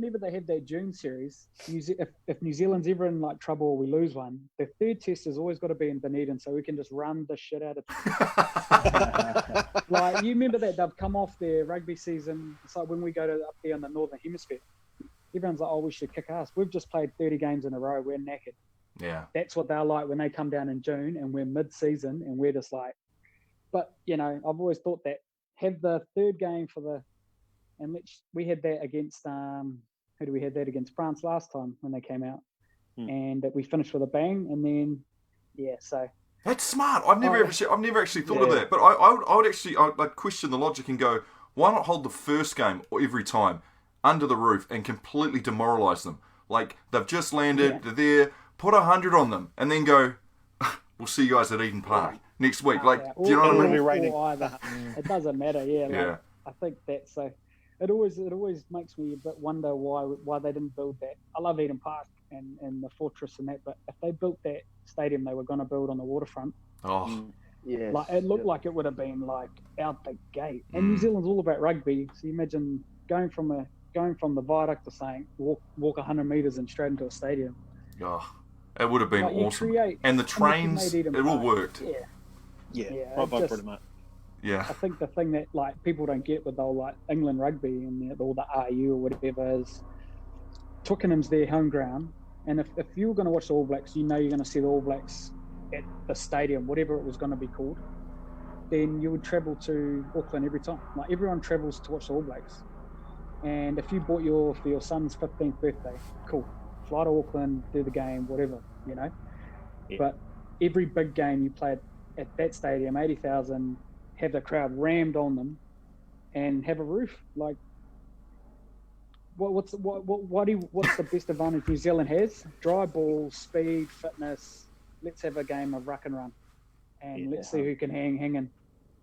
whenever they have that June series, if New Zealand's ever in like trouble or we lose one, the third test has always got to be in Dunedin, so we can just run the shit out of it. Like, you remember that they've come off their rugby season. It's like when we go to up there in the Northern Hemisphere, everyone's like, oh, we should kick ass. We've just played 30 games in a row. We're knackered. Yeah. That's what they're like when they come down in June and we're mid-season and we're just like, but, you know, I've always thought that have the third game and we had that against, who do we have that against? France last time when they came out. And we finished with a bang. And then, yeah, so. That's smart. I've never actually thought of that. But I'd question the logic and go, why not hold the first game every time under the roof and completely demoralise them? Like, they've just landed, they're there, put 100 on them, and then go, we'll see you guys at Eden Park next week. Like, do you know what I mean? It doesn't matter, Like, I think that's so. It always makes me a bit wonder why they didn't build that. I love Eden Park and the fortress and that, but if they built that stadium they were going to build on the waterfront, like it looked like it would have been like out the gate. And New Zealand's all about rugby, so you imagine going from the viaduct to saying walk 100 meters and straight into a stadium. Oh, it would have been awesome. And the trains, it all worked. Pretty much. Yeah. I think the thing that like people don't get with all like England rugby and all the RU or whatever is Twickenham's their home ground, and if you were going to watch the All Blacks, you know you're going to see the All Blacks at the stadium, whatever it was going to be called, then you would travel to Auckland every time. Like, everyone travels to watch the All Blacks. And if you bought for your son's 15th birthday, cool, fly to Auckland, do the game, whatever, you know. Yeah. But every big game you played at that stadium, 80,000, have the crowd rammed on them, and have a roof. Like, what's the best advantage New Zealand has? Dry ball, speed, fitness. Let's have a game of ruck and run, and let's see who can hang in.